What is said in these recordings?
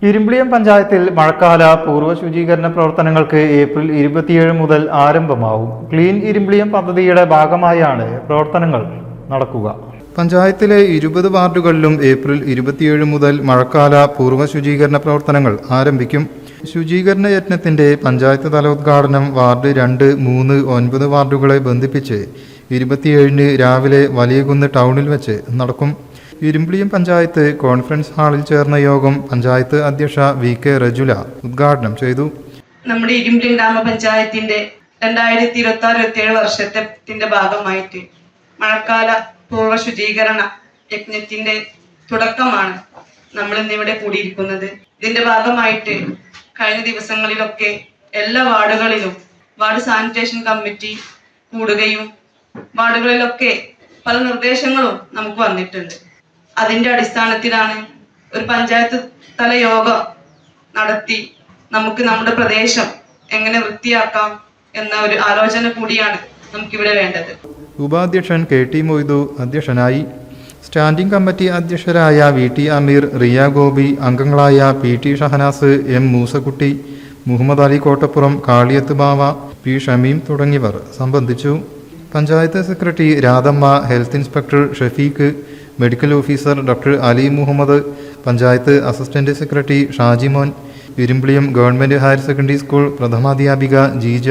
ഇരുമ്പിളിയം പഞ്ചായത്തിൽ മഴക്കാല പൂർവ്വ ശുചീകരണ പ്രവർത്തനങ്ങൾക്ക് ഏപ്രിൽ 27 മുതൽ ആരംഭമാവും. ക്ലീൻ ഇരുമ്പിളിയം പദ്ധതിയുടെ ഭാഗമായാണ് പ്രവർത്തനങ്ങൾ നടക്കുക. പഞ്ചായത്തിലെ 20 വാർഡുകളിലും ഏപ്രിൽ 27 മുതൽ മഴക്കാല പൂർവ്വ ശുചീകരണ പ്രവർത്തനങ്ങൾ ആരംഭിക്കും. ശുചീകരണ യജ്ഞത്തിന്റെ പഞ്ചായത്ത് തല ഉദ്ഘാടനം വാർഡ് 2, 3, 9 വാർഡുകളെ ബന്ധിപ്പിച്ച് 27-ന് രാവിലെ വലിയകുന്ന് ടൗണിൽ വെച്ച് നടക്കും. ഇരുമ്പിളിയം പഞ്ചായത്ത് കോൺഫറൻസ് ഹാളിൽ ചേർന്ന യോഗം പഞ്ചായത്ത് അധ്യക്ഷ VK റജുല ഉദ്ഘാടനം ചെയ്തു. നമ്മുടെ ഇരുമ്പിളിയം ഗ്രാമപഞ്ചായത്തിന്റെ 2026-27 വർഷത്തിന്റെ ഭാഗമായിട്ട് മഴക്കാല പൂർവ്വ ശുചീകരണ യജ്ഞത്തിന്റെ തുടക്കമാണ് നമ്മൾ ഇന്നിവിടെ കൂടിയിരിക്കുന്നത്. ഇതിന്റെ ഭാഗമായിട്ട് കഴിഞ്ഞ ദിവസങ്ങളിലൊക്കെ എല്ലാ വാർഡുകളിലും വാർഡ് സാനിറ്റേഷൻ കമ്മിറ്റി കൂടുകയും വാർഡുകളിലൊക്കെ പല നിർദ്ദേശങ്ങളും നമുക്ക് വന്നിട്ടുണ്ട്. അതിന്റെ അടിസ്ഥാനത്തിലാണ് ഒരു പഞ്ചായത്ത് തല യോഗം നടത്തി നമുക്ക് നമ്മുടെ പ്രദേശം എങ്ങനെ വൃത്തിയാക്കാം എന്ന ഒരു ആലോചന കൂടിയാണ് നമുക്കിവിടെ വേണ്ടത്. ഉപാധ്യക്ഷൻ KT മൊയ്തു അധ്യക്ഷനായി. സ്റ്റാൻഡിംഗ് കമ്മിറ്റി അധ്യക്ഷരായ VT അമീർ, റിയ ഗോപി, അംഗങ്ങളായ PT ഷഹനാസ്, M മൂസക്കുട്ടി, മുഹമ്മദ് അലി കോട്ടപ്പുറം, കാളിയത്ത് ബാവ, P ഷമീം തുടങ്ങിയവർ സംബന്ധിച്ചു. Panchayat secretary Radhamma, health inspector Shafeeq, medical officer doctor Ali Muhammad, panchayat assistant secretary Shajimon, Irumbiliyam government higher secondary school പ്രഥമാധ്യാപിക ജീജ,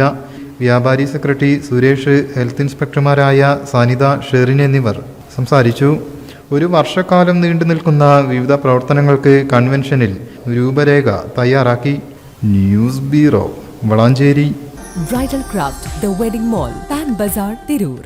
വ്യാപാരി സെക്രട്ടറി സുരേഷ്, ഹെൽത്ത് ഇൻസ്പെക്ടർമാരായ സനിത, ഷെറിൻ എന്നിവർ സംസാരിച്ചു. ഒരു വർഷക്കാലം നീണ്ടു നിൽക്കുന്ന വിവിധ പ്രവർത്തനങ്ങൾക്ക് കൺവെൻഷനിൽ രൂപരേഖ തയ്യാറാക്കി. News bureau, Valanchery. Bridal craft, the wedding mall, pan bazaar, Tirur.